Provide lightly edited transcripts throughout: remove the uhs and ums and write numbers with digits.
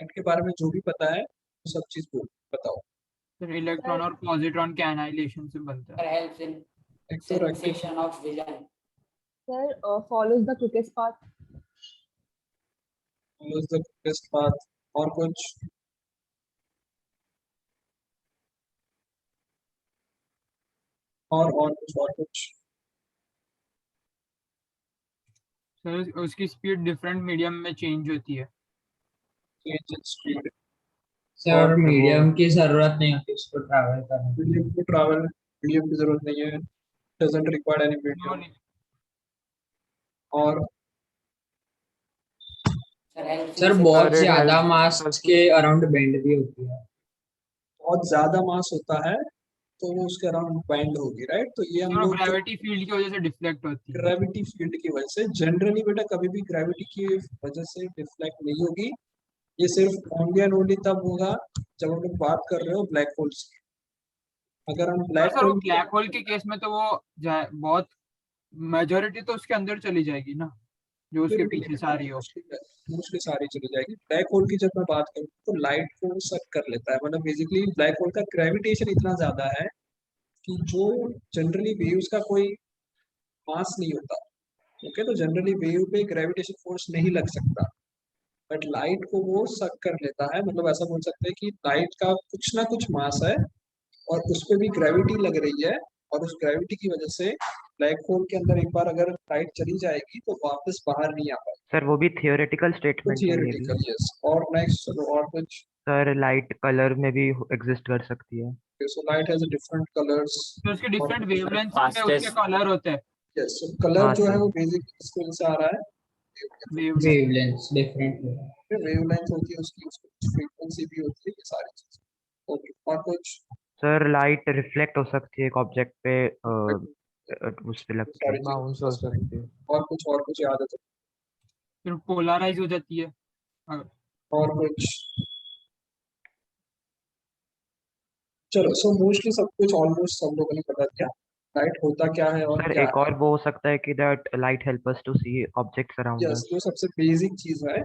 Light के बारे में जो भी पता है वो सब चीज बताओ। फिर इलेक्ट्रॉन और पॉजिट्रॉन के एनाइलेशन से बनता है। helps in एक तो sensation of vision. Sir, follows the quickest path. quickest path और कुछ? और कुछ? सर उसकी स्पीड डिफरेंट मीडियम में चेंज होती है। Change in speed. Sir medium की जरूरत नहीं होती उसको ट्रैवल करने के लिए। मीडियम की जरूरत नहीं है, डजंट रिक्वायर एनी मीडियम। और सर बहुत ज्यादा मास के अराउंड बेंड भी होती है। बहुत ज्यादा मास होता है तो वो उसके अराउंड बेंड होगी, राइट? तो ये हम लोग ग्रेविटी फील्ड की वजह से डिफ्लेक्ट होती है। ग्रेविटी फील्ड की वजह से जनरली बेटा कभी भी ग्रेविटी की वजह से डिफ्लेक्ट नहीं होगी। ये सिर्फ ओनली एंड ओनली तब होगा जब हम लोग बात कर रहे हो ब्लैक होल्स की। अगर हम ब्लैक होल के केस में तो वो बहुत मेजॉरिटी तो उसके अंदर चली जाएगी ना, जो उसके पीछे सारी हो, मोस्टली सारी चली जाएगी। ब्लैक होल की जब मैं बात करूँ तो लाइट को सक कर लेता है, मतलब बेसिकली ब्लैक होल का ग्रेविटेशन इतना ज्यादा है कि जो जनरली वेव्स का कोई मास नहीं होता, ओके, तो जनरली वेव पे ग्रेविटेशन फोर्स नहीं लग सकता, बट लाइट को वो सक कर लेता है। मतलब ऐसा बोल सकते हैं कि लाइट का कुछ ना कुछ मास है और उस पर भी ग्रेविटी लग रही है, और उस ग्रेविटी की वजह से ब्लैक होल के अंदर एक बार अगर लाइट चली जाएगी तो वापस बाहर नहीं आ पाएगी। सर वो भी थियोरेटिकल स्टेटमेंट है ये भी। Theoretical, yes. और नेक्स्ट, और कुछ? सर लाइट कलर में भी एग्जिस्ट कर सकती है। So light has different colours, तो उसके डिफरेंट वेवलेंथ में उसके कलर होते हैं। यस, कलर जो है वो बेसिक इसके वजह से आ रहा है, वेवलेंथ डिफरेंट वेवलेंथ होती है उसकी फ्रीक्वेंसी भी होती है, ये सारी चीजें। ओके, और कुछ? सर लाइट रिफ्लेक्ट हो सकती है एक ऑब्जेक्ट पे, उस पे लगती है, बाउंस हो सकती है। और कुछ याद है तो? फिर पोलराइज हो जाती है। और कुछ? चलो, सो मोस्टली सब कुछ ऑलमोस्ट सब लोगों ने बता दिया लाइट होता क्या है और सर क्या एक और वो हो सकता है कि that light help us to see objects around है। अस। जो सबसे बेसिक चीज है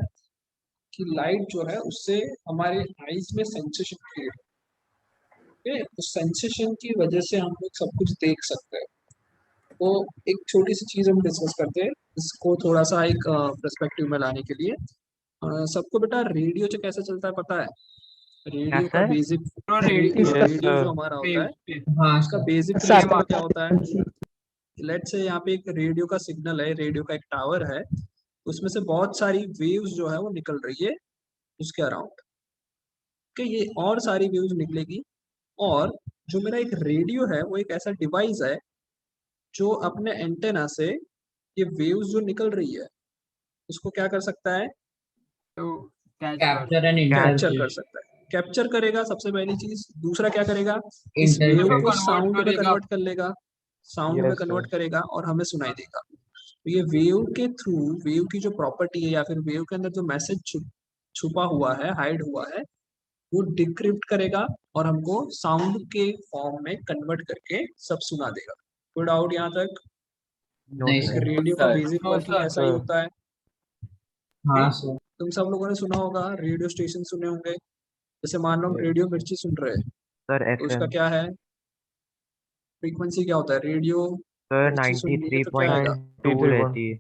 कि लाइट जो है उससे हमारे आईज में सेंसेशन क्रिएट होती है, उस सेंसेशन की वजह से हम लोग सब कुछ देख सकते हैं। तो एक छोटी सी चीज हम डिस्कस करते हैं इसको थोड़ा सा एक पर्सपेक्टिव में लाने के लिए। सबको बेटा रेडियो जो कैसे चलता है पता है? रेडियो का बेसिक रेडियो जो हमारा होता है, हाँ उसका बेसिक प्रिंसिपल क्या होता है? लेट्स से यहाँ पे एक रेडियो का सिग्नल है, रेडियो का एक टावर है, उसमें से बहुत सारी वेव्स जो है वो निकल रही है उसके अराउंड, कि ये और सारी वेव्स निकलेगी, और जो मेरा एक रेडियो है वो एक ऐसा डिवाइस है जो अपने एंटेना से ये वेव्स जो निकल रही है उसको क्या कर सकता है? तो कैप्चर कर सकता है, कैप्चर करेगा सबसे पहली चीज। दूसरा क्या करेगा? इस Interpret वेव को convert साउंड में करेगा। कन्वर्ट कर लेगा, साउंड में कन्वर्ट करेगा और हमें सुनाई देगा। तो ये वेव के थ्रू, वेव की जो प्रॉपर्टी है या फिर वेव के अंदर जो मैसेज छुपा हुआ है, हाइड हुआ है, वो डिक्रिप्ट करेगा और हमको साउंड के फॉर्म में कन्वर्ट करके सब सुना देगा। कोई डाउट यहाँ तक? नहीं सर। रेडियो का बेसिक वर्किंग ऐसा ही होता है। हाँ सर। तुम सब लोगों ने सुना होगा, रेडियो स्टेशन सुने होंगे। जैसे मान लो हम रेडियो मिर्ची सुन रहे हैं, सर तो उसका एफएम क्या है? फ्रीक्वेंसी क्या होता है? रेडियो सर मिर्ची सुनिए तो क्या आएगा? 93.2 रहती है।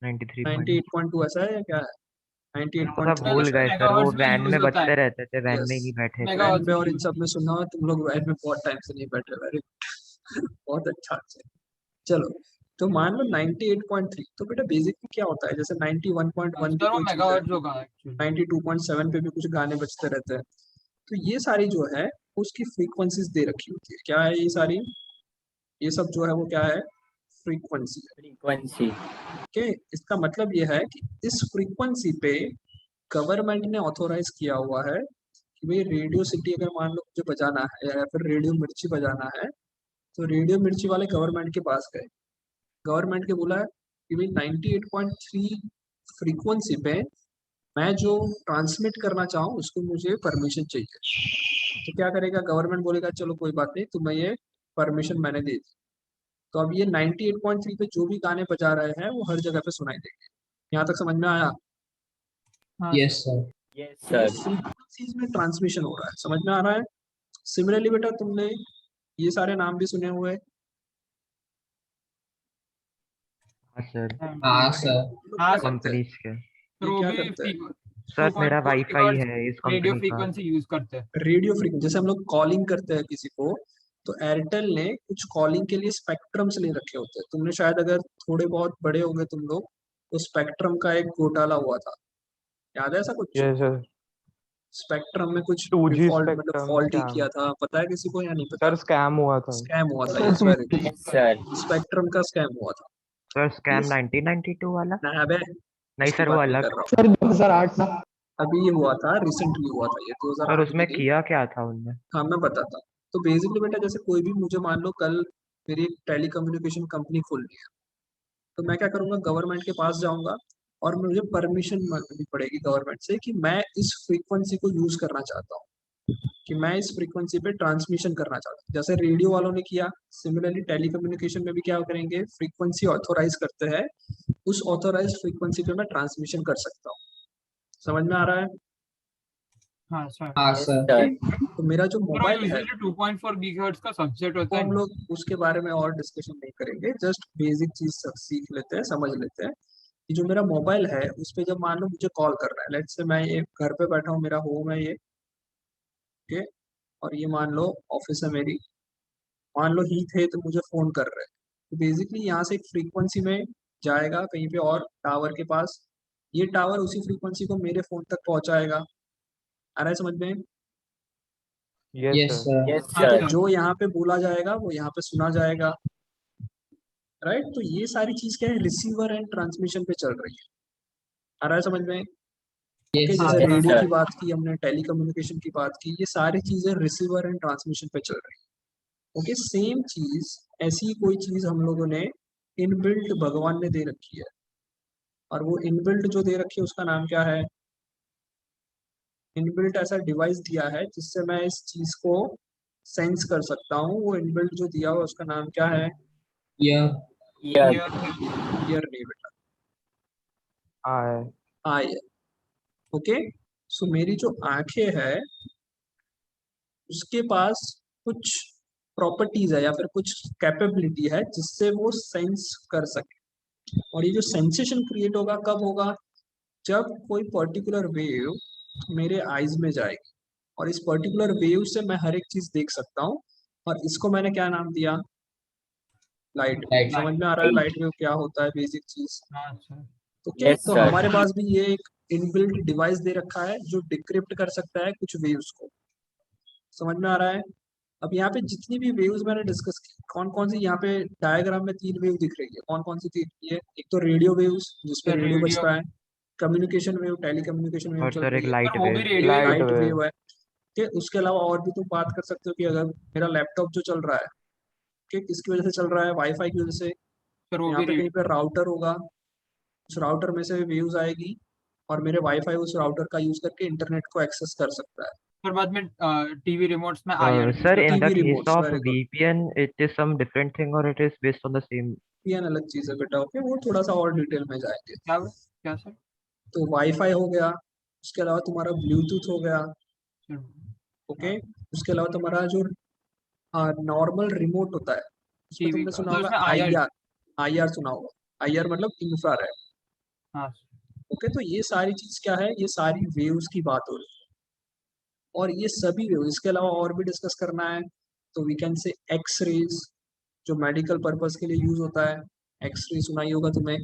98.2 ऐसा है या क्या है? सब 98.3 भूल ऐसा गए है? सर, वो मेगाहर्ट्ज में वैन यूज में होता है। बजते रहते थे, वैन में Yes. ही बैठे थे। वैन पे और इन सब में सुना हो तुम लोग? वैन में बहुत टाइम से नहीं बैठे, वेरी बहुत अच्छा से। चलो, तो मान लो 98.3, तो बेटा बेसिकली क्या होता है? जैसे 91.1 पे सर वो कोई चीज है, मेगाहर्ट्ज होगा एक्चुअली। 92.7 पे भी कुछ गाने बजते रहते हैं। तो ये सारी जो है उसकी फ्रीक्वेंसीज दे रखी होती है। क्या है ये सारी? ये सब जो है वो क्या है? फ्रीक्वेंसी है। Frequency. ओके, इसका मतलब ये है कि इस फ्रीक्वेंसी पे गवर्नमेंट ने ऑथोराइज किया हुआ है कि भाई रेडियो सिटी अगर मान लो मुझे बजाना है या फिर रेडियो मिर्ची बजाना है, तो रेडियो मिर्ची वाले गवर्नमेंट के पास गए, गवर्नमेंट के बोला कि भाई 98.3 फ्रीक्वेंसी पे मैं जो ट्रांसमिट करना चाहूँ उसको मुझे परमिशन चाहिए। तो क्या करेगा गवर्नमेंट? बोलेगा चलो कोई बात नहीं, तुम्हें ये परमिशन मैंने दे दी। तो अब ये 98.3 पे जो भी गाने बजा रहे हैं वो हर जगह पे सुनाई देंगे। यहाँ तक समझ में आया? हाँ yes sir. Yes sir. Frequencies में ट्रांसमिशन हो रहा है, समझ में आ रहा है। सिमिलरली बेटा तुमने ये सारे नाम भी सुने हुए हैं। हाँ सर, हाँ सर। हाँ क्या सर, करते हैं? कंपनीज के। सर ये वो क्या भी करते हैं? सर मेरा 2.4 वाईफाई GHz है इस रेडियो कंपनी का। फ्रीक्वेंसी यूज करते हैं। रेडियो फ्रीक्वेंसी, जैसे हम लोग कॉलिंग करते हैं किसी को, तो एयरटेल ने कुछ कॉलिंग के लिए स्पेक्ट्रम्स ले रखे होते हैं। तुमने शायद अगर थोड़े बहुत बड़े हो गए तुम लोग, तो स्पेक्ट्रम का एक घोटाला हुआ था, याद है ऐसा कुछ? यस सर, स्पेक्ट्रम में कुछ 2G डिफॉल्ट मतलब स्पेक्ट्रम फॉल्ट ही स्कैम। किया था, पता है किसी को या नहीं पता? सर स्कैम हुआ था। स्कैम हुआ था, yes very good. Yes sir. Spectrum का स्कैम हुआ था। Sir scam Yes. 1992 वाला? ना अबे, नहीं उसकी सर, वो बात नहीं अलग। कर रहा हूँ। सर 2008 में। अभी ये हुआ था, रिसेंटली हुआ था ये, सर 2008 में उसमें नहीं। किया क्या था उनने? हाँ मैं बताता हूँ। तो बेसिकली बेटा, जैसे कोई भी मुझे मान लो कल मेरी एक टेली कम्युनिकेशन कंपनी खोलनी है, तो मैं क्या करूंगा, गवर्नमेंट के पास जाऊंगा और मुझे परमिशन मांगनी पड़ेगी गवर्नमेंट से कि मैं इस फ्रीक्वेंसी को यूज करना चाहता हूँ, कि मैं इस फ्रीक्वेंसी पे ट्रांसमिशन करना चाहता हूँ। जैसे रेडियो वालों ने किया, सिमिलरली टेलीकम्युनिकेशन में भी क्या करेंगे, फ्रीक्वेंसी ऑथोराइज करते हैं, उस ऑथोराइज फ्रीक्वेंसी पे मैं ट्रांसमिशन कर सकता हूँ। समझ में आ रहा है? हाँ सर, हाँ यस सर। सर। तो मेरा जो मोबाइल है यूजुअली 2.4 GHz का सबसेट वो होता है हम ना। लोग उसके बारे में और डिस्कशन नहीं करेंगे, जस्ट बेसिक चीज सब सीख लेते हैं, समझ लेते हैं कि जो मेरा मोबाइल है उस पे जब मान लो मुझे कॉल कर रहा है, लेट्स से मैं ये घर पे बैठा हूँ, मेरा होम है ये, ओके, और ये मान लो ऑफिस है मेरी, मान लो ही थे तो मुझे फोन कर रहे हैं, तो बेसिकली यहाँ से एक फ्रीक्वेंसी में जाएगा कहीं पे और टावर के पास, ये टावर उसी फ्रीक्वेंसी को मेरे फोन तक पहुंचाएगा। आ रहा है समझ में? Yes yes sir. Sir. Yes हाँ तो सर। सर, जो यहाँ पे बोला जाएगा वो यहाँ पे सुना जाएगा, राइट। तो ये सारी चीज क्या है, रिसीवर एंड ट्रांसमिशन पे चल रही है। आ रहा है समझ में? ओके, यस हाँ जैसे सर। Yes radio sir. की बात की हमने, टेलीकम्युनिकेशन की बात की, ये सारी चीजें रिसीवर एंड ट्रांसमिशन पे चल रही है। ओके, सेम चीज, ऐसी कोई चीज हम लोगों ने इनबिल्ट भगवान ने दे रखी है, और वो इनबिल्ट जो दे रखी है उसका नाम क्या है? इनबिल्ट ऐसा डिवाइस दिया है जिससे मैं इस चीज को सेंस कर सकता हूँ, वो इनबिल्ट जो दिया हुआ उसका नाम क्या है? यह यस। ईयर नहीं बेटा, हाँ आई। ओके, सो मेरी जो आंखें है उसके पास कुछ प्रॉपर्टीज है या फिर कुछ कैपेबिलिटी है जिससे वो सेंस कर सके, और ये जो सेंसेशन क्रिएट होगा कब होगा, जब कोई पर्टिकुलर वेव मेरे आईज में जाएगी, और इस पर्टिकुलर वेव से मैं हर एक चीज देख सकता हूँ, और इसको मैंने क्या नाम दिया? लाइट। लाइट। समझ में आ रहा है लाइट वेव क्या होता है, बेसिक चीज? हाँ सर। ओके, यस तो सर। हमारे पास भी ये एक इनबिल्ट डिवाइस दे रखा है जो डिक्रिप्ट कर सकता है कुछ वेव्स को। समझ में आ रहा है? अब यहाँ पे जितनी भी वेव्स मैंने डिस्कस की, कौन कौन सी यहाँ पे डायग्राम में 3 वेव दिख रही है, कौन कौन सी थी ये? एक तो रेडियो वेव्स जिसपे सर रेडियो रेडियो, बजता है, कम्युनिकेशन वेव, टेलीकम्युनिकेशन वेव और चल सर रही एक है, लाइट वो भी वेव। रेडियो ही लाइट लाइट वेव। वेव है। ठीक है, उसके अलावा और भी तुम बात कर सकते हो कि अगर मेरा लैपटॉप जो चल रहा है, ठीक, किसकी वजह से चल रहा है? वाईफाई की वजह से। सर, वो यहाँ भी पे कहीं रेडियो। पे राउटर होगा, उस राउटर में से वेव्स आएगी, और मेरे वाईफाई उस राउटर का यूज करके इंटरनेट को एक्सेस कर सकता है। फिर बाद में टीवी रिमोट्स में IR sir in the TV case remotes, of very good. VPN it is some different thing और it is based on the same? VPN अलग चीज है बेटा, ओके, वो थोड़ा सा और डिटेल में जाएंगे। क्या सर? तो वाईफाई हो गया, उसके अलावा तुम्हारा ब्लूटूथ हो गया, सर, ओके, उसके अलावा तुम्हारा जो नॉर्मल रिमोट होता है उसमें टीवी तुमने का सुना तो होगा उसमें IR। IR। IR सुना होगा, IR मतलब इंफ्रारेड। हाँ ओके, तो ये सारी चीज क्या है, ये सारी वेव्स की बात हो रही है, और ये सभी वेव, इसके अलावा और भी डिस्कस करना है तो we can say X rays, जो मेडिकल पर्पस के लिए यूज होता है। एक्सरे सुना ही होगा तुम्हें।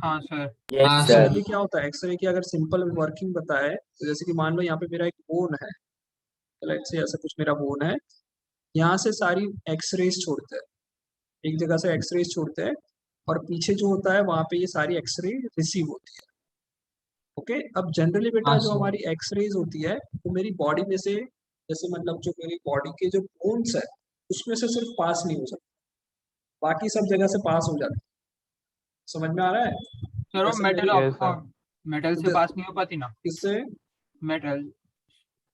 हाँ सर। यस हाँ सर। सर। ये क्या होता है एक्सरे की, अगर सिंपल वर्किंग बताए तो जैसे कि मान लो यहाँ पे मेरा एक बोन है, लेट्स से ऐसा कुछ मेरा बोन है, यहाँ से सारी एक्सरेज छोड़ते हैं, एक जगह से एक्सरेज छोड़ते हैं, और पीछे जो होता है वहां पे ये सारी एक्सरे रिसीव होती है। ओके, अब जनरली बेटा हाँ जो सर। हमारी एक्सरेज होती है वो मेरी बॉडी में से, जैसे मतलब जो मेरी बॉडी के जो बोन्स है उसमें से सिर्फ पास नहीं हो सकती, बाकी सब जगह से पास हो जाती है। समझ में आ रहा है? सर वो जैसे मेटल मेरी यस सर। मेटल से पास नहीं हो पाती ना। इससे मेटल।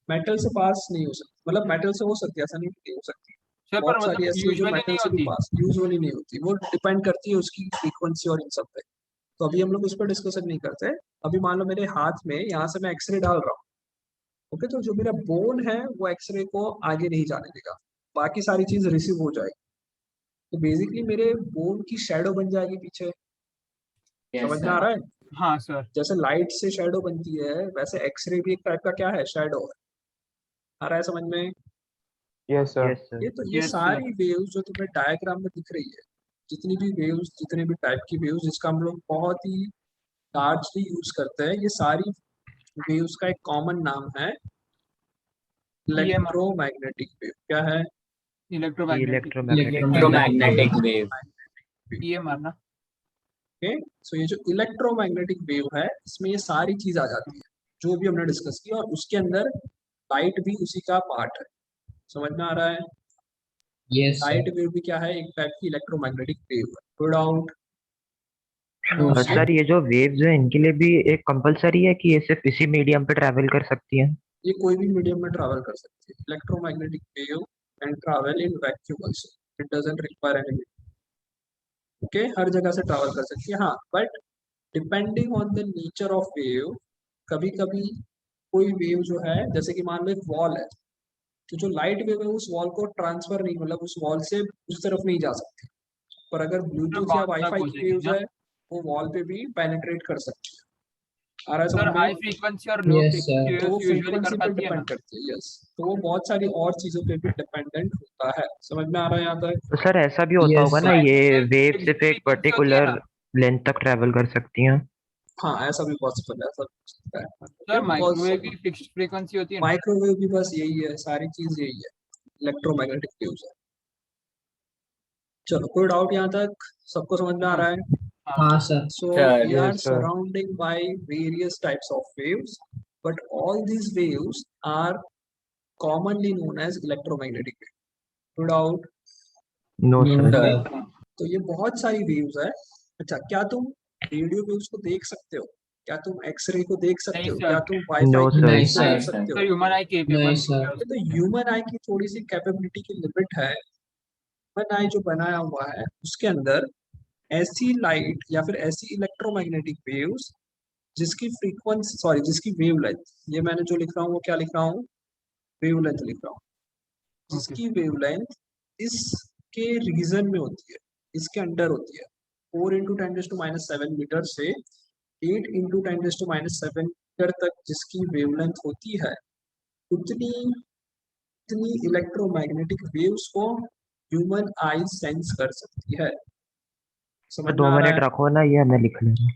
मेटल से पास नहीं हो सकती, मतलब मेटल से हो सकती है, ऐसा नहीं कि नहीं हो सकती। सर पर बहुत सारी मतलब ऐसी है जो यूजुअली मेटल नहीं से भी होती। पास यूजुअली नहीं होती, वो डिपेंड करती है उसकी फ्रीक्वेंसी और इन सब पे। तो अभी हम लोग उस पर डिस्कशन नहीं करते। अभी मान लो मेरे हाथ में यहाँ से मैं एक्सरे डाल रहा हूँ, ओके, तो जो मेरा बोन है वो एक्सरे को आगे नहीं जाने देगा, बाकी सारी चीज रिसीव हो जाएगी। तो बेसिकली मेरे बोन की शैडो बन जाएगी पीछे। समझ में आ रहा है? हाँ सर। जैसे लाइट से शैडो बनती है वैसे एक्सरे भी एक टाइप का क्या है, शैडो है। आ रहा है समझ में? Yes, sir. Yes sir. ये Yes, सारी वेव्स जो तुम्हें डायग्राम में दिख रही है, जितनी भी वेव्स, जितने भी टाइप की वेव्स जिसका हम लोग बहुत ही लार्जली यूज करते हैं, ये सारी वेव्स का एक कॉमन नाम है इलेक्ट्रोमैग्नेटिक वेव। क्या है? Electromagnetic electromagnetic wave. EMR ना। ओके, सो ये जो इलेक्ट्रोमैग्नेटिक वेव है इसमें ये सारी चीज आ जाती है जो भी हमने डिस्कस किया, और उसके अंदर लाइट भी उसी का पार्ट है। समझ में आ रहा है? Yes sir. लाइट वेव भी क्या है, एक टाइप की इलेक्ट्रोमैग्नेटिक वेव है। No doubt? No, sir. Sir ये जो वेव्स है इनके लिए भी एक कंपलसरी है कि ये सिर्फ इसी मीडियम पे ट्रैवल कर सकती हैं? ये कोई भी मीडियम में ट्रैवल कर सकती है। Electromagnetic wave can travel in vacuum also, it doesn't require any, okay, हर जगह से ट्रैवल कर सकती है। हाँ, but depending on the nature of wave, कभी कभी कोई वेव जो है, जैसे कि मान लो एक वॉल है, तो जो लाइट वेव है उस वॉल को ट्रांसफर नहीं, मतलब उस वॉल से उस तरफ नहीं जा सकती, पर अगर ब्लूटूथ या बाउंस तक वाईफाई हो की जाएगी वेव्स ना। है वो वॉल पे भी पेनिट्रेट कर सकती है। आ रहा है सर समझ हाई में? फ्रीक्वेंसी और लो Yes, sir. फ्रीक्वेंसी तो वो यूजुअली कर फ्रीक्वेंसी पे पाती है ना। डिपेंड करती है, यस। तो वो बहुत सारी और चीजों पे भी डिपेंडेंट होता है। समझ में आ रहा है यहाँ तक? तो सर ऐसा भी होता Yes, होगा ना, sir. ये High वेव fixed सिर्फ एक frequency होती है पर्टिकुलर ना। लेंथ तक ट्रैवल कर सकती हैं? हाँ, ऐसा भी पॉसिबल है, ऐसा भी हो सकता है। सर Okay, माइक्रोवेव because की फिक्स्ड फ्रीक्वेंसी होती है ना। माइक्रोवेव भी बस यही है, सारी चीज यही है, इलेक्ट्रोमैग्नेटिक वेव्स है। चलो, कोई डाउट यहाँ तक? सबको समझ में आ रहा है? हाँ sir. So Sir. we are Yes, sir. surrounded by various types of waves, but all these waves are commonly known as electromagnetic wave. No doubt? No No, sir. sir. तो ये बहुत सारी वेव्स है। अच्छा, क्या तुम रेडियो वेव्स को देख सकते हो? क्या तुम एक्सरे को देख सकते नहीं हो? सर। क्या तुम वाईफाई No, की sir. नहीं वेव्स को देख सर। सकते सर हो? ह्यूमन आई केपेबल नहीं हो गया सर। उसमें। तो ह्यूमन आई की थोड़ी सी कैपेबिलिटी की लिमिट है। ह्यूमन आई जो बनाया हुआ है उसके अंदर ऐसी लाइट या फिर ऐसी इलेक्ट्रोमैग्नेटिक वेव्स जिसकी फ्रीक्वेंसी, सॉरी, जिसकी वेवलेंथ, ये मैंने जो लिख रहा हूँ वो क्या लिख रहा हूँ, वेवलेंथ लिख रहा हूँ, ओके। जिसकी वेवलेंथ इसके रीजन में होती है, इसके अंडर होती है। 4 × 10⁻⁷ मीटर से 8 × 10⁻⁷ मीटर तक जिसकी वेवलेंथ होती है, उतनी इतनी इलेक्ट्रोमैग्नेटिक वेव्स को ह्यूमन आई सेंस कर सकती है। समझ में 2 आ रहा मिनट है? रखो ना, ये हमें लिख लेंगे।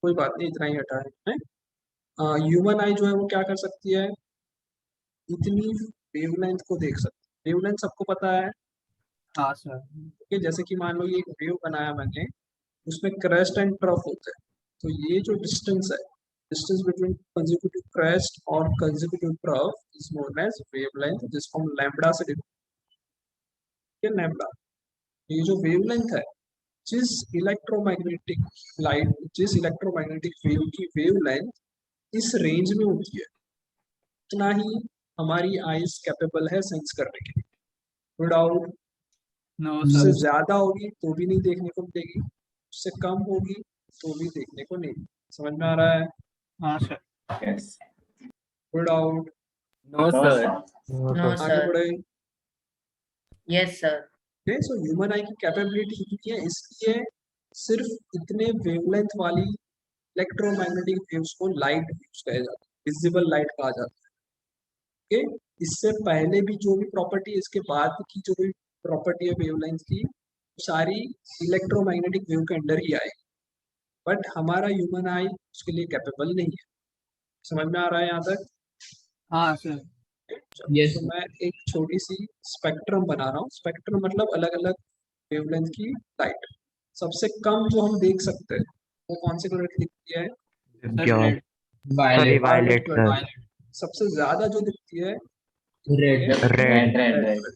कोई बात नहीं, इतना ही हटा है। ह्यूमन आई जो है वो क्या कर सकती है, इतनी वेवलेंथ को देख सकती है। वेवलेंथ सबको पता है हाँ सर। कि जैसे कि मान लो ये एक वेव बनाया मैंने, उसमें क्रेस्ट एंड ट्रफ होता है, तो ये जो डिस्टेंस है, डिस्टेंस बिटवीन कंसेक्यूटिव क्रेस्ट और consecutive trough is known as wavelength, जिसको हम लैम्बडा से डिफाइन, लैम्बडा। ये जो वेवलेंथ है, जिस इलेक्ट्रोमैग्नेटिक लाइट, जिस इलेक्ट्रोमैग्नेटिक वेव की वेवलेंथ इस रेंज में होती है, उतना ही हमारी आईज कैपेबल है सेंस करने के लिए। No doubt? नो उससे सर। ज्यादा होगी तो भी नहीं देखने को मिलेगी, उससे कम होगी तो भी देखने को नहीं। समझ में आ रहा है? हाँ sir. Yes. No doubt? No, sir. No, No, sir. आगे sir. बढ़े। Yes, sir. सो ह्यूमन आई की कैपेबिलिटी इतनी है, इसलिए सिर्फ इतने वेवलेंथ वाली इलेक्ट्रोमैग्नेटिक वेव्स को लाइट वेव्स कहा जाता है, विजिबल लाइट कहा जाता है। ओके, इससे पहले भी जो भी प्रॉपर्टी है, इसके बाद की जो भी प्रॉपर्टी है वेवलेंथ की, सारी इलेक्ट्रोमैग्नेटिक वेव के अंडर ही आएगी, बट हमारा ह्यूमन आई उसके लिए कैपेबल नहीं है। समझ में आ रहा है यहाँ तक? हाँ सर। Yes. तो मैं एक छोटी सी स्पेक्ट्रम बना रहा हूँ। स्पेक्ट्रम मतलब अलग अलग वेवलेंथ की लाइट। सबसे कम जो हम देख सकते हैं वो कौन से कलर की दिखती है? सर क्या? Red. Sorry, Violet. Violet sir. सबसे ज्यादा जो दिखती है Red. Red. Red.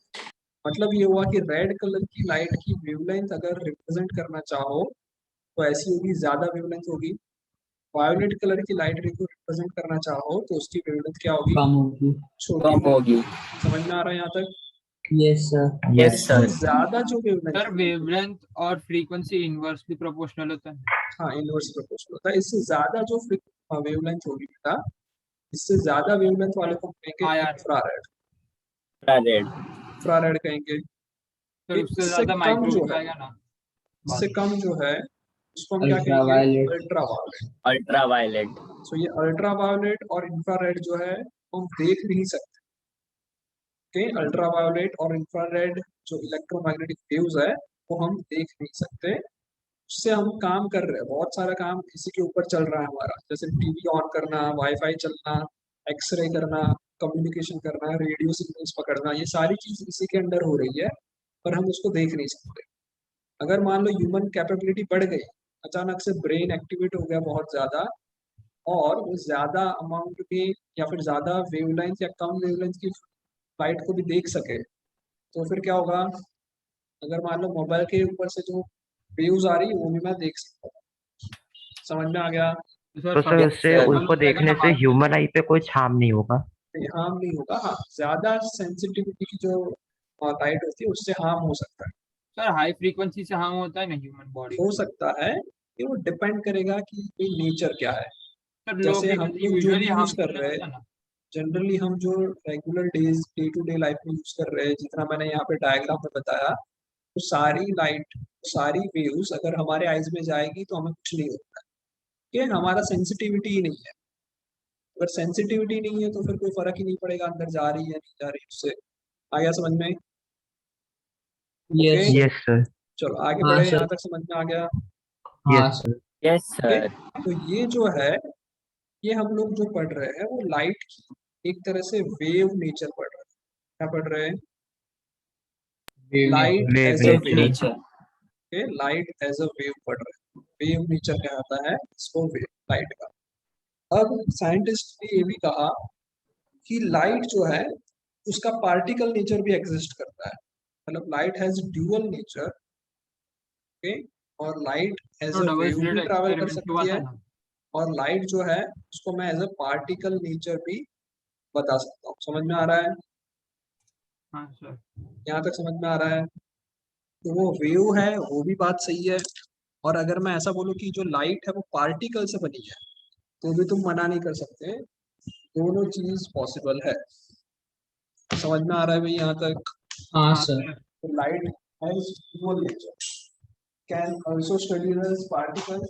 मतलब ये हुआ कि रेड कलर की लाइट की वेवलेंथ अगर रिप्रेजेंट करना चाहो तो ऐसी होगी, ज्यादा वेवलेंथ होगी। वायोलेट कलर की लाइट को रिप्रेजेंट करना चाहो तो उसकी वेवलेंथ क्या होगी? कम होगी। छोटी होगी। समझ में आ रहा है यहाँ तक? Yes, sir. Yes, इससे sir. ज्यादा जो वेवलेंथ सर वेवलेंथ और फ्रीक्वेंसी इनवर्सली प्रोपोर्शनल होता है। हाँ इनवर्स प्रोपोर्शनल होता है, इससे ज्यादा जो वेवलेंथ होगी बेटा, इससे ज्यादा वेवलेंथ वाले को कहेंगे IR इंफ्रारेड, Infrared. इंफ्रारेड कहेंगे। सर उससे इससे ज्यादा कम माइक्रो जो है, आएगा ना। इससे कम जो है उसको हम क्या कहेंगे, Ultraviolet. अल्ट्रावायलेट। Ultraviolet. सो ये अल्ट्रावायलेट और इंफ्रारेड जो है वो हम देख नहीं सकते। ओके, अल्ट्रावायलेट और इंफ्रारेड जो इलेक्ट्रोमैग्नेटिक वेव्स है वो हम देख नहीं सकते। उससे हम काम कर रहे हैं, बहुत सारा काम इसी के ऊपर चल रहा है हमारा, जैसे टीवी ऑन करना, वाईफाई चलना, एक्सरे करना, कम्युनिकेशन करना, रेडियो सिग्नल्स पकड़ना, ये सारी चीज इसी के अंडर हो रही है, पर हम उसको देख नहीं सकते। अगर मान लो ह्यूमन कैपेबिलिटी बढ़ गई, अचानक से ब्रेन एक्टिवेट हो गया बहुत ज्यादा, और वो ज्यादा अमाउंट में या फिर ज्यादा वेवलेंथ या कम वेवलेंथ की लाइट को भी देख सके, तो फिर क्या होगा, अगर मान लो मोबाइल के ऊपर से जो वेव्स आ रही है वो भी मैं देख सकता हूँ। समझ में आ गया? तो सर Yes, उससे sir. उनको देखने से ह्यूमन आई पे कोई हार्म नहीं होगा? हार्म नहीं होगा, हाँ ज्यादा सेंसिटिविटी की जो लाइट होती है उससे हार्म हो सकता है। सर हाई फ्रीक्वेंसी से हार्म होता है ना ह्यूमन बॉडी। हो सकता है कि वो डिपेंड करेगा कि नेचर क्या है। सर लो जैसे हम फ्रीक्वेंसी लोग जो यूजुअली भी यूज हार्मफुल कर नहीं रहे होता हैं, ना। जनरली हम जो regular day to day life में यूज कर रहे हैं, जितना मैंने यहाँ पे डायग्राम में बताया, वो सारी लाइट, सारी वेव्स अगर हमारे आईज में जाएगी तो हमें कुछ नहीं होता है, कि हमारा सेंसिटिविटी ही नहीं है। अगर सेंसिटिविटी नहीं है तो फिर कोई फर्क ही नहीं पड़ेगा अंदर जा रही है नहीं जा रही, उससे आ गया समझ में? Yes, okay, sir. Yes sir. चलो आगे हाँ बढ़े, सर, यहाँ तक समझ में आ गया? हाँ yes sir. Yes, okay, sir. तो ये जो है, ये हम लोग जो पढ़ रहे हैं वो लाइट की एक तरह से वेव नेचर पढ़ रहे हैं। क्या पढ़ रहे हैं? Wave light nature. As a wave Wave wave. nature. Okay, light as a wave पढ़ रहे हैं, वेव नेचर कहलाता है इसको, वेव लाइट का। अब साइंटिस्ट ने ये भी कहा कि लाइट जो है उसका पार्टिकल नेचर भी एग्जिस्ट करता है, मतलब light has dual nature. Okay, और लाइट एज तो अ डबल वेव स्लिट भी ट्रैवल कर एक्सपेरिमेंट हुआ सकती था है, ना। और लाइट जो है उसको मैं एज अ पार्टिकल नेचर भी बता सकता हूँ। समझ में आ रहा है? हाँ सर। यहाँ तक समझ में आ रहा है? तो वो वेव है वो भी बात सही है, और अगर मैं ऐसा बोलूँ कि जो लाइट है वो पार्टिकल से बनी है, तो भी तुम मना नहीं कर सकते, दोनों चीज पॉसिबल है। समझ में आ रहा है भाई यहाँ तक? हाँ हाँ सर. सर। तो light has dual nature, can also studied as particle,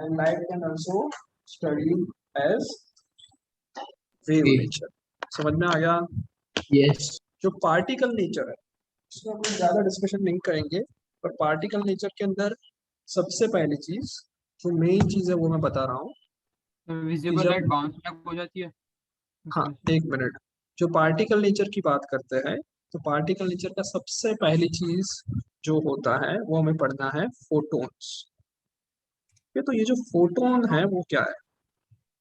and light can also studied as wave Wave. nature। समझ में आ गया? Yes. जो पार्टिकल नेचर है उसमें हम लोग ज्यादा डिस्कशन नहीं करेंगे, पर पार्टिकल नेचर के अंदर सबसे पहली चीज, जो मेन चीज है वो मैं बता रहा हूँ कि विजिबल लाइट जब, बाउंस बैक हो जाती है हाँ उसमें से। एक मिनट, जो पार्टिकल नेचर की बात करते हैं, तो पार्टिकल नेचर का सबसे पहली चीज जो होता है वो हमें पढ़ना है फोटॉन्स। तो ये जो फोटोन है वो क्या है?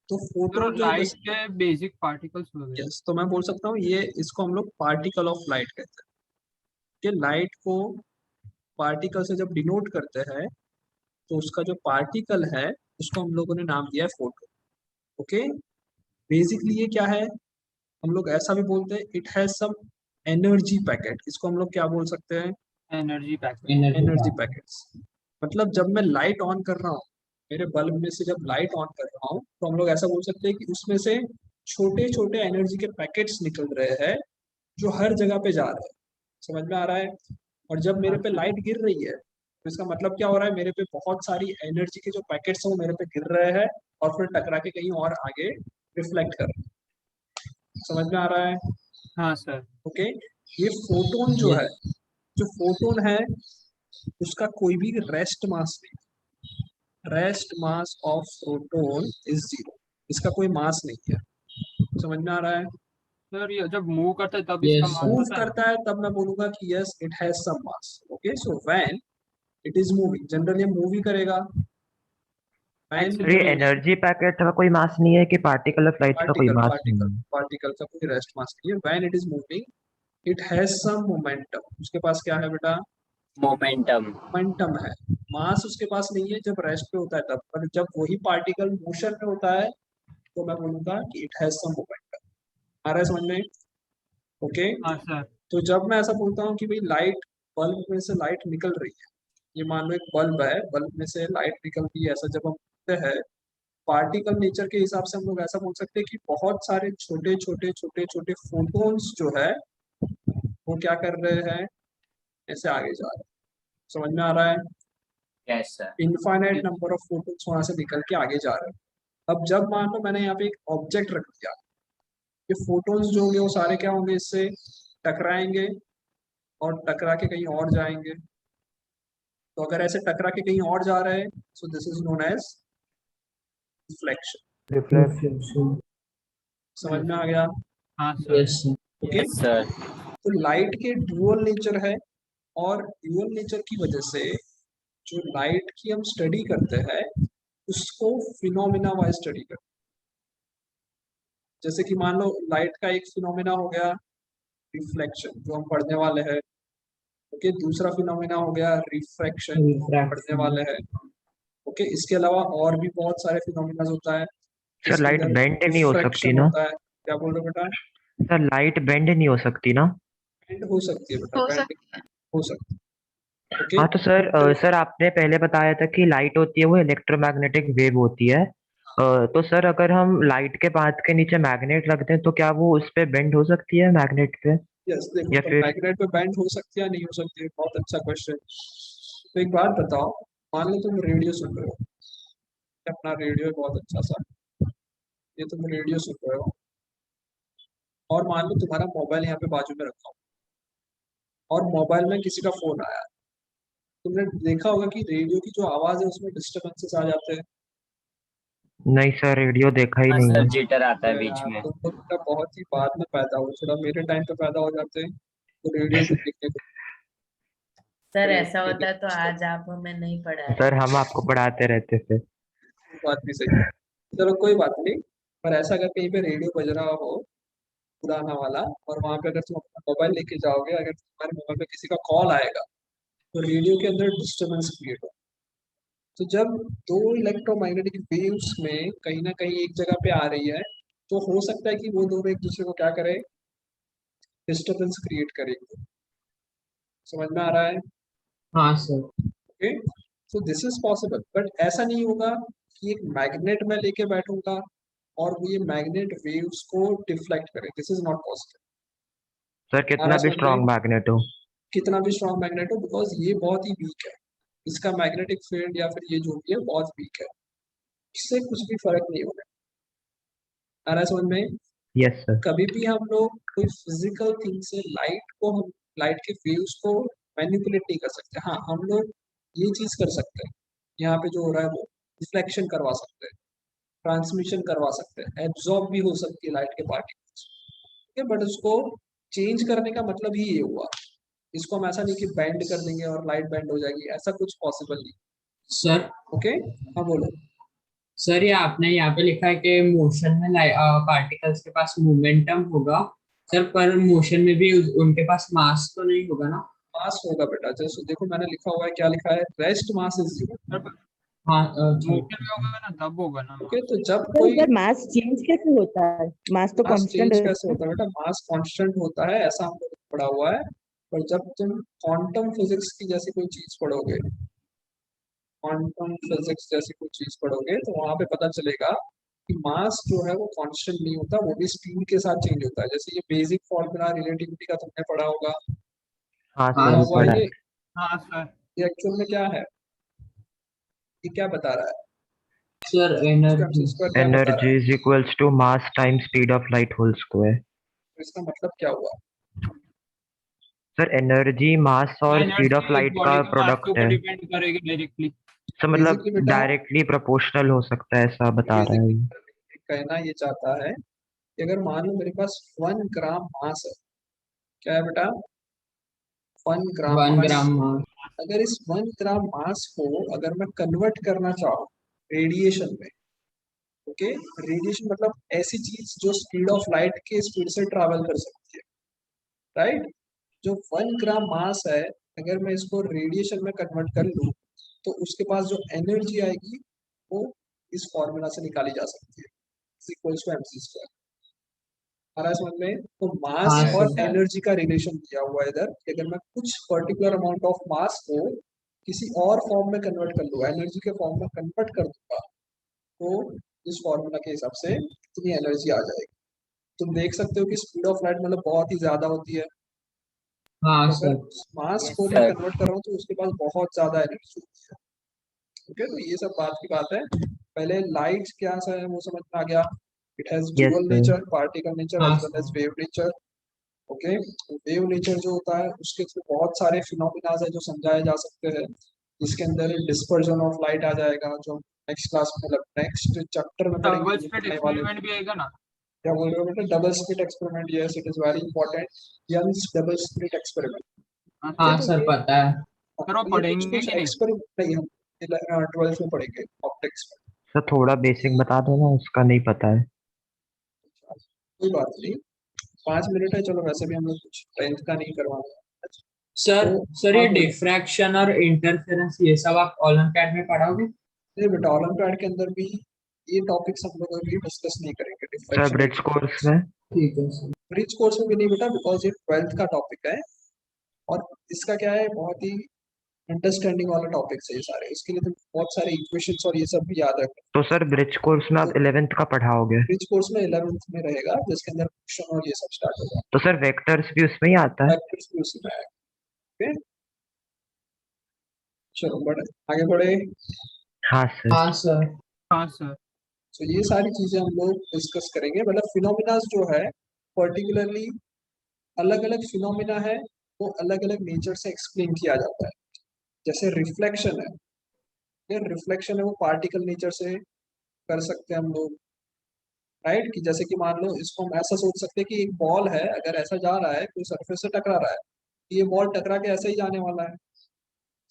तो सर फोटोन जो है, लाइट के बेसिक पार्टिकल्स हो गए। यस, तो मैं बोल सकता हूँ ये, इसको हम लोग पार्टिकल ऑफ लाइट कहते हैं, कि लाइट को पार्टिकल से जब डिनोट करते हैं तो उसका जो पार्टिकल है उसको हम लोगों ने नाम दिया है फोटो। ओके, बेसिकली ये क्या है, हम लोग ऐसा भी बोलते हैं, it has some energy packet. इसको हम लोग क्या बोल सकते हैं? Energy packet. Energy energy pack. Packets. मतलब जब मैं लाइट ऑन कर रहा हूँ, मेरे बल्ब में से जब लाइट ऑन कर रहा हूँ, तो हम लोग ऐसा बोल सकते हैं कि उसमें से छोटे छोटे एनर्जी के पैकेट्स निकल रहे हैं जो हर जगह पे जा रहे हैं। समझ में आ रहा है? और जब मेरे पे लाइट गिर रही है तो इसका मतलब क्या हो रहा है, मेरे पे बहुत सारी एनर्जी के जो पैकेट्स हैं वो मेरे पे गिर रहे हैं और फिर टकरा के कहीं और आगे रिफ्लेक्ट कर रहे हैं। समझ में आ रहा है? हाँ सर। ओके, ये फोटोन जो है, Yes. जो फोटोन है उसका कोई भी रेस्ट मास नहीं, rest mass of proton is zero, इसका कोई मास नहीं है। समझ में आ रहा है? सर ये जब मूव करता है तब इसका Yes, मास sir. मूव होता है ना। करता है तब मैं बोलूंगा कि yes it has some mass. Okay, so when it is moving, generally move ही करेगा। व्हेन तो ये एक्सीलरेशन। एनर्जी पैकेट का कोई मास नहीं है कि पार्टिकल ऑफ लाइट का कोई पार्टिकल मास नहीं पार्टिकल है? पार्टिकल का कोई रेस्ट मास नहीं है। When it is moving it has some momentum, उसके पास क्या है बेटा? Momentum. मोमेंटम है। मास उसके पास नहीं है जब रेस्ट पे होता है तब, पर जब वही पार्टिकल मोशन में होता है तो मैं बोलूंगा कि इट हैज सम मोमेंटम। आ रहा है समझ में? ओके, हाँ सर। तो जब मैं ऐसा बोलता हूँ कि भाई लाइट, बल्ब में से लाइट निकल रही है, ये मान लो एक बल्ब है, बल्ब में से लाइट निकल रही है, ऐसा जब हम बोलते हैं पार्टिकल नेचर के हिसाब से हम लोग ऐसा बोल सकते हैं कि बहुत सारे छोटे छोटे छोटे छोटे फोटोन्स जो है वो क्या कर रहे हैं, ऐसे आगे जा रहे हैं। समझ में आ रहा है? Yes sir. Infinite number of photons वहां से निकल के आगे जा रहे हैं। अब जब मान लो मैंने यहाँ पे एक ऑब्जेक्ट रख दिया, ये फोटोन्स जो होंगे वो सारे क्या होंगे, इससे टकराएंगे और टकरा के कहीं और जाएंगे। तो अगर ऐसे टकरा के कहीं और जा रहे हैं, so this is known as reflection. Reflection. समझ में आ गया? हाँ sir. Yes sir. Okay, yes sir. तो लाइट के ड्यूअल नेचर है, और ड्यूअल नेचर की वजह से जो लाइट की हम स्टडी करते हैं उसको फिनोमिना वाइज स्टडी करते हैं। जैसे कि मान लो लाइट का एक फिनोमिना हो गया रिफ्लेक्शन, जो हम पढ़ने वाले हैं। ओके, दूसरा फिनोमिना हो गया रिफ्रैक्शन, जो हम पढ़ने रिफ्रैक्शन। वाले हैं। ओके, इसके अलावा और भी बहुत सारे फिनोमिना होता है सर जिसके लाइट अंदर बेंड नहीं हो सकती डिफ्रैक्शन ना? होता है। क्या बोल रहे हो बेटा? सर लाइट बेंड नहीं हो सकती ना? बेंड हो सकती है बेटा, बेंड हो सकती है। ओके, हाँ तो सर सर आपने पहले बताया था कि लाइट होती है वो इलेक्ट्रोमैग्नेटिक वेव होती है। तो सर अगर हम लाइट के पाथ के नीचे मैग्नेट रख दें तो क्या वो उस पे बेंड हो सकती है मैग्नेट पे? यस, देखो या तो फिर मैग्नेट पे बैंड हो सकती है या नहीं हो सकती है, बहुत अच्छा क्वेश्चन। तो एक बात बताओ, मान लो तुम रेडियो सुन रहे हो, ये अपना रेडियो है बहुत अच्छा सा, ये तुम रेडियो सुन रहे हो, और मान लो तुम्हारा मोबाइल यहाँ पे बाजू में रखा हो, और मोबाइल में किसी का फोन आया। तुमने देखा होगा कि रेडियो की जो आवाज है उसमें डिस्टर्बेंसेस आ जाते हैं। नहीं सर, रेडियो देखा ही हाँ नहीं सर, है। जिटर आता है अरे बीच यार, में। तुम लोग का बहुत ही बाद में पैदा हुए, थोड़ा मेरे टाइम पे पैदा हो जाते हैं तो रेडियो भी देखने को सर रेडियो ऐसा देखने होता है को तो मिलता आज आप हमें नहीं पढ़ा सर रहे। हम आपको पढ़ाते रहते थे। है। बात भी सही है। चलो कोई बात नहीं, पर ऐसा अगर कहीं पे रेडियो बज रहा हो पुराना वाला, और वहां पे अगर तुम अपना मोबाइल लेके जाओगे, अगर तुम्हारे मोबाइल पे किसी का कॉल आएगा तो रेडियो के अंदर डिस्टर्बेंस क्रिएट हो। तो जब दो इलेक्ट्रोमैग्नेटिक वेव्स में कहीं ना कहीं एक जगह पे आ रही है, तो हो सकता है कि वो दोनों एक दूसरे को क्या करे, डिस्टर्बेंस क्रिएट करेंगे। समझ में आ रहा है? हाँ sir. Okay, so this is possible, but ऐसा नहीं होगा कि एक मैग्नेट में लेके बैठूंगा और वो ये मैग्नेट वेव्स को डिफ्लेक्ट करे। This is not possible. Sir आ रहा कितना है भी समझ में? स्ट्रॉन्ग मैग्नेट हो। कितना भी स्ट्रॉन्ग मैग्नेट हो, बिकॉज ये बहुत ही वीक है, इसका मैग्नेटिक फील्ड या फिर ये जो भी है बहुत वीक है, इससे कुछ भी फर्क नहीं होगा। आ रहा है समझ में? Yes sir. कभी भी हम लोग कोई फिजिकल थिंग से लाइट को, हम लाइट के वेव्स को मैनिपुलेट नहीं कर सकते। हाँ, हम लोग ये चीज कर सकते हैं, यहाँ पे जो हो रहा है वो रिफ्लेक्शन करवा सकते हैं, ट्रांसमिशन करवा सकते हैं, एब्जॉर्ब भी हो सकती है लाइट के पार्टिकल्स। ठीक है, बट उसको चेंज करने का मतलब ही ये हुआ। इसको हम ऐसा नहीं कि बैंड कर देंगे और लाइट बैंड हो जाएगी, ऐसा कुछ पॉसिबल नहीं। सर ओके, हाँ बोलो। सर ये आपने यहाँ पे लिखा है कि मोशन में पार्टिकल्स के पास मोमेंटम होगा। सर पर मोशन में भी उनके पास मास तो नहीं होगा ना? मास होगा बेटा, जैसे देखो मैंने लिखा हुआ है, क्या लिखा है, rest mass is zero. Sir हाँ मोशन में होगा ना तब होगा ना। ओके, तो जब सर कोई उधर मास चेंज कैसे होता है? मास तो मास कांस्टेंट चेंज है। कैसे होता है बेटा, मास कांस्टेंट होता है, ऐसा हम लोग ने पढ़ा हुआ है। पर जब तुम क्वांटम फिजिक्स की जैसी कोई चीज पढ़ोगे, क्वांटम फिजिक्स जैसी कोई चीज पढ़ोगे, तो वहां पे पता चलेगा कि मास जो है वो कांस्टेंट नहीं होता, वो भी स्पीड के साथ चेंज होता है। जैसे ये बेसिक फॉर्मूला रिलेटिविटी का तुमने पढ़ा होगा, हाँ हाँ लिखा सर हुआ पढ़ा है है। ये। हाँ सर। ये एक्चुअल में क्या है, ये क्या बता रहा है, सर इसका एनर्जी। स्क्वायर क्या बता रहा एनर्जी है? Is equals to mass time speed of light whole square. तो इसका मतलब क्या हुआ? सर एनर्जी मास और स्पीड ऑफ एनर्जी एक लाइट बॉडी का के मास के प्रोडक्ट ऊपर है। डिपेंड करेगी डायरेक्टली। सर मतलब बेसिकली बेटा, डायरेक्टली प्रोपोर्शनल हो सकता है, ऐसा बता रहा है ये। बेसिकली कहना ये चाहता है कि अगर मान लो मेरे पास 1 ग्राम मास है, क्या है बेटा, 1 ग्राम 1 ग्राम मास। मास। अगर इस 1 ग्राम मास को अगर मैं कन्वर्ट करना चाहूँ रेडिएशन में, ओके, रेडिएशन मतलब ऐसी चीज जो स्पीड ऑफ लाइट के स्पीड से ट्रैवल कर सकती है, राइट? जो 1 ग्राम मास है, अगर मैं इसको रेडिएशन में कन्वर्ट कर लूँ तो उसके पास जो एनर्जी आएगी वो इस फॉर्मूला से निकाली जा सकती है, इक्वल्स टू mc²। आ रहा है समझ में? तो मास हाँ, और सर। एनर्जी का रिलेशन दिया हुआ है इधर कि अगर मैं कुछ पर्टिकुलर अमाउंट ऑफ मास को किसी और फॉर्म में कन्वर्ट कर लूंगा, एनर्जी के फॉर्म में कन्वर्ट कर दूंगा, तो इस फॉर्मूला के हिसाब से इतनी एनर्जी आ जाएगी। तुम देख सकते हो कि स्पीड ऑफ लाइट मतलब बहुत ही ज्यादा होती है। हाँ, तो अगर सर। मास Yes, को मैं sir. कन्वर्ट कर रहा हूँ तो उसके पास बहुत ज्यादा एनर्जी होती है। ओके, तो ये सब बात की बात है। पहले लाइट क्या सा है वो समझ में आ गया। It has yes dual sir. Nature, particle nature हाँ, as well as sir. Wave nature. Okay, wave nature जो होता है उसके थ्रू बहुत सारे फिनोमिना है जो समझाए जा सकते हैं, जिसके अंदर डिस्पर्जन ऑफ लाइट आ जाएगा, जो नेक्स्ट क्लास में मतलब नेक्स्ट चैप्टर में पढ़ेंगे, डबल जो स्लिट पढ़ने वाले। एक्सपेरिमेंट भी आएगा ना? क्या बोल रहे हो बेटा? Double slit experiment, yes it is very important. Young's double slit experiment. अच्छा, हाँ, तो सर, ये पता है। सर वो ये कुछ पढ़ेंगे कुछ कि नहीं? एक्सपेरिमेंट नहीं हम 12th में पढ़ेंगे ऑप्टिक्स में। सर थोड़ा बेसिक बता दो ना, उसका नहीं पता है। कोई बात नहीं, 5 मिनट है, चलो वैसे भी हम लोग कुछ 10th का नहीं करवाना। सर तो सर हाँ ये बोलो। डिफ्रैक्शन और इंटरफेरेंस ये सब आप ओलंपियाड में पढ़ाओगे? नहीं बेटा, ओलंपियाड के अंदर भी ये टॉपिक्स हम लोग अभी डिस्कस नहीं करेंगे, सर डिफ्रैक्शन। ब्रिज कोर्स में? ठीक है, सर। ब्रिज कोर्स में भी नहीं बेटा, बिकॉज ये 12th का टॉपिक है और इसका क्या है, बहुत ही अंडरस्टैंडिंग वाला टॉपिक है ये सारे। इसके लिए तो बहुत सारे इक्वेशंस और ये सब भी याद रखना। तो सर ब्रिज कोर्स में आप 11th का पढ़ाओगे? ब्रिज कोर्स में 11th में रहेगा, जिसके अंदर क्वेश्चन और ये सब स्टार्ट होगा। तो सर वेक्टर्स भी उसमें ही आता है? फैक्टर्स भी उसी में आएगा। ओके, चलो बढ़े, आगे बढ़े। हाँ सर। हाँ, सर। हाँ सर। तो ये सारी चीजें हम लोग डिस्कस करेंगे। मतलब फिनोमिना जो है पर्टिकुलरली अलग अलग फिनोमिना है, वो अलग अलग नेचर से एक्सप्लेन किया जाता है। जैसे रिफ्लेक्शन है, ये रिफ्लेक्शन है वो पार्टिकल नेचर से कर सकते हैं हम लोग, राइट? कि जैसे कि मान लो इसको हम ऐसा सोच सकते हैं कि एक बॉल है, अगर ऐसा जा रहा है कोई सरफेस से टकरा रहा है, तो ये बॉल टकरा के ऐसे ही जाने वाला है।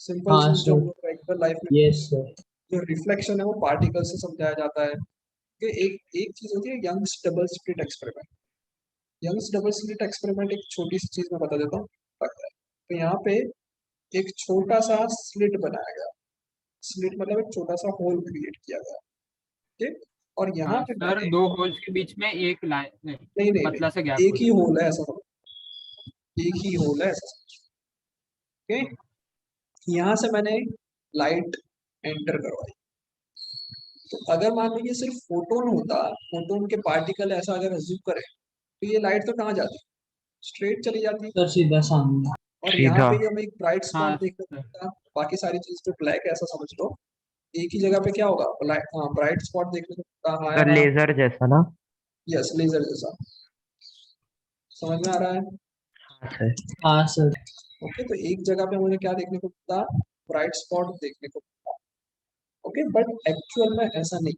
सिंपल हाँ, चीज जो हम सर। लोग रेगुलर लाइफ में, यस, सर। जो रिफ्लेक्शन है वो पार्टिकल से समझाया जाता है। कि एक एक चीज होती है Young's double slit experiment. Young's double slit experiment एक छोटी सी चीज मैं बता देता हूँ। तो यहाँ पे एक छोटा सा स्लिट बनाया गया। स्लिट मतलब एक छोटा सा होल क्रिएट किया गया, ठीक? और यहाँ पे सर मैंने, दो होल्स के बीच में एक लाइन नहीं नहीं नहीं, पतला सा गैप एक ही होल है ऐसा समझो, एक ही होल है ऐसा समझो। ओके, यहाँ से मैंने लाइट एंटर करवाई। तो अगर मान लीजिए सिर्फ फोटोन होता, फोटोन के पार्टिकल ऐसा अगर अज्यूम करें, तो ये लाइट तो कहाँ जाती? स्ट्रेट चली जाती। सर सीधा सामने। और यहाँ सीधा। पे ही हमें एक ब्राइट हाँ स्पॉट देखने को सर। मिलता, बाकी सारी चीज पे ब्लैक है ऐसा समझ लो। एक ही जगह पे क्या होगा, ब्राइट स्पॉट देखने को मिलता। हाँ या सर ना? लेजर जैसा ना? यस, लेजर जैसा। समझ में आ रहा है? हाँ सर। हाँ, सर। ओके, तो एक जगह पे मुझे क्या देखने को मिलता, ब्राइट स्पॉट देखने को मिलता। ओके, बट एक्चुअल में ऐसा नहीं।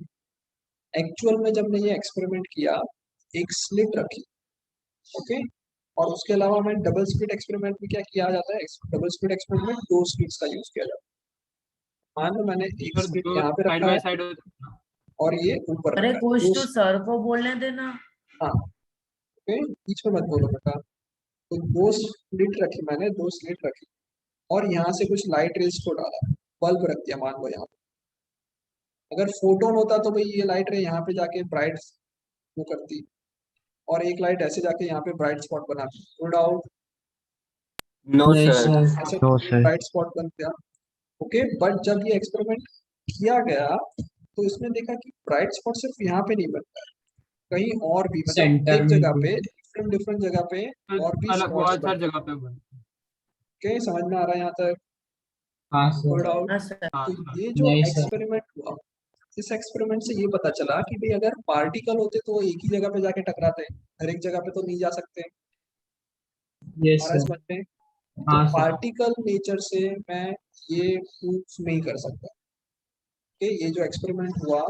एक्चुअल में जब मैंने ये एक्सपेरिमेंट किया, एक स्लिट रखी, ओके, और उसके अलावा मैं डबल स्लिट एक्सपेरिमेंट में क्या किया जाता है, डबल स्लिट एक्सपेरिमेंट में 2 स्लिट्स का यूज किया जाता है। मान लो मैंने एक सर स्लिट दो यहाँ पे साइड रखा बाय है साइड। और ये ऊपर अरे रखा है, कुछ दो। तो सर को बोलने देना। हाँ, ओके, बीच में मत बोलो बेटा। तो 2 स्लिट रखी मैंने, 2 स्लिट रखी और यहाँ से कुछ लाइट रेज को डाला, बल्ब रख दिया मान लो यहाँ पे। अगर फोटोन होता तो भाई ये लाइट रे यहाँ पे जाके ब्राइट वो करती, और एक लाइट ऐसे जाके यहाँ पे ब्राइट स्पॉट बनाती। नो डाउट, No, नहीं, sir. सर। ऐसे नो सर। ब्राइट स्पॉट बन गया। ओके, बट जब ये एक्सपेरिमेंट किया गया तो इसमें देखा कि ब्राइट स्पॉट सिर्फ यहाँ पे नहीं बनता है, कहीं और भी, मतलब सेंटर एक में जगह भी। पे, डिफरेंट डिफरेंट जगह पे और भी अलग स्पॉट्स बहुत हर बनते जगह पे बन। हैं। ओके, समझ में आ रहा है यहाँ तक? हाँ, नो सर। डाउट। हाँ सर। हाँ तो सर। ये जो नहीं, सर। एक्सपेरिमेंट हुआ, इस एक्सपेरिमेंट से ये पता चला कि भाई अगर पार्टिकल होते तो वो एक ही जगह पे जाके टकराते, हर एक जगह पे तो नहीं जा सकते। यस, हमारा सर। समझ में? तो हाँ, सर। पार्टिकल नेचर से मैं ये प्रूफ नहीं कर सकता कि ये जो एक्सपेरिमेंट हुआ,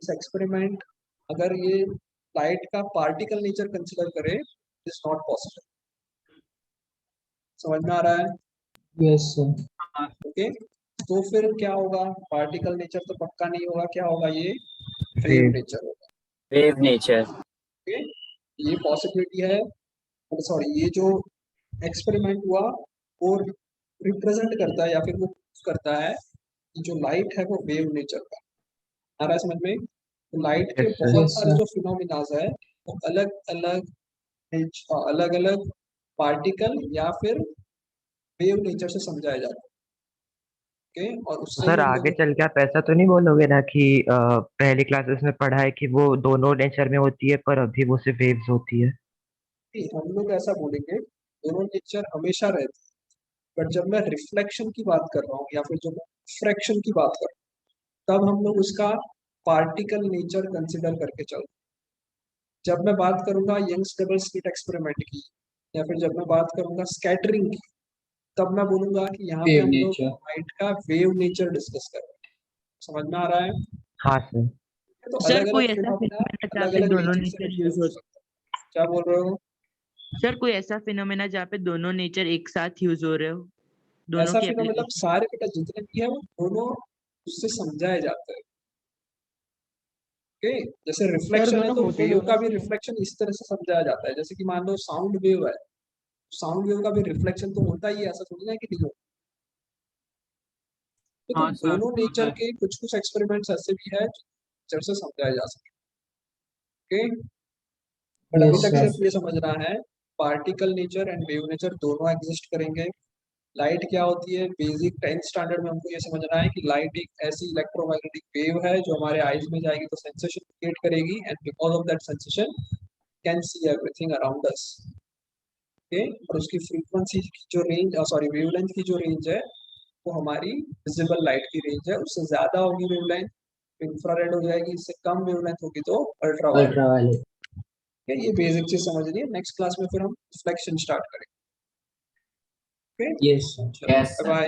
इस एक्सपेरिमेंट अगर ये लाइट का पार्टिकल नेचर कंसिडर करे, इज नॉट पॉसिबल। समझ में आ रहा है? Yes, sir. हाँ ओके, तो फिर क्या होगा, पार्टिकल नेचर तो पक्का नहीं होगा, क्या होगा, ये वेव वेव। नेचर होगा। Wave nature. ओके, ये पॉसिबिलिटी है। सॉरी, ये जो एक्सपेरिमेंट हुआ वो रिप्रेजेंट करता है या फिर वो prove करता है कि जो लाइट है वो वेव नेचर का। आ रहा है समझ में? तो लाइट के यस सर। बहुत यस, सारे सर। जो फिनोमिनाज है वो अलग अलग अलग अलग पार्टिकल या फिर वेव नेचर से समझाया जाता है। ओके, और उससे सर ही हम आगे लोगों चल के आप ऐसा तो नहीं बोलोगे ना कि पहली क्लासेस में पढ़ा है कि वो दोनों नेचर में होती है पर अभी वो सिर्फ वेव्स होती है। हम लोग ऐसा बोलेंगे दोनों नेचर हमेशा रहते हैं, बट जब मैं रिफ्लेक्शन की बात कर रहा हूँ या फिर जब मैं रिफ्रैक्शन की बात कर रहा हूँ तब हम लोग उसका पार्टिकल नेचर कंसिडर करके चलते हैं। जब मैं बात करूंगा यंग्स डबल स्लिट एक्सपेरिमेंट की या फिर जब मैं बात करूंगा स्कैटरिंग की, तब मैं बोलूंगा कि यहाँ पे वेव हम लोग नेचर। लाइट का वेव नेचर डिस्कस कर रहे हैं। समझ में आ रहा है? हाँ सर। तो सर अलग कोई अलग ऐसा फिनोमेना फिनोमेना जहाँ अलग पे अलग दोनों रीजन से नेचर रिफ्लेक्ट यूज हो हो, सकता है। क्या बोल रहे हो? सर कोई ऐसा फिनोमेना जहाँ पे दोनों नेचर एक साथ यूज हो रहे हो, दोनों ऐसा की फिनोमेना एप्लीकेशन। सारे बेटा जितने भी है वो दोनों उससे समझाए जाते हैं। ओके, जैसे रिफ्लेक्शन है दोनों तो होते वेव दोनों का भी से हैं। रिफ्लेक्शन इस तरह से समझाया जाता है, जैसे कि मान लो साउंड वेव है, साउंड वेव का भी रिफ्लेक्शन तो होता ही है, ऐसा थोड़ी ना है कि नहीं होता। तो हाँ सर, दोनों होता नेचर है। के कुछ कुछ एक्सपेरिमेंट्स ऐसे भी है जो नेचर से समझाए जा सकते हैं। ओके, बट अभी यस तक सर। सिर्फ ये समझना है particle nature and wave nature दोनों एग्जिस्ट करेंगे। लाइट क्या होती है? बेसिक 10th स्टैंडर्ड में हमको ये समझना है कि लाइट एक ऐसी इलेक्ट्रोमैग्नेटिक वेव है जो हमारे आईज में जाएगी तो सेंसेशन क्रिएट करेगी and because of that sensation can see everything around us. Okay, और उसकी फ्रीक्वेंसी की जो रेंज वेवलेंथ की जो रेंज है वो हमारी विजिबल लाइट की रेंज है। उससे ज्यादा होगी वेवलेंथ तो इंफ्रारेड हो जाएगी, इससे कम वेवलेंथ होगी तो अल्ट्रावायलेट। अल्ट्रावायलेट। ये बेसिक चीज समझनी है। नेक्स्ट क्लास में फिर हम रिफ्लेक्शन स्टार्ट करेंगे। Okay, yes sir. चलो बाय बाय।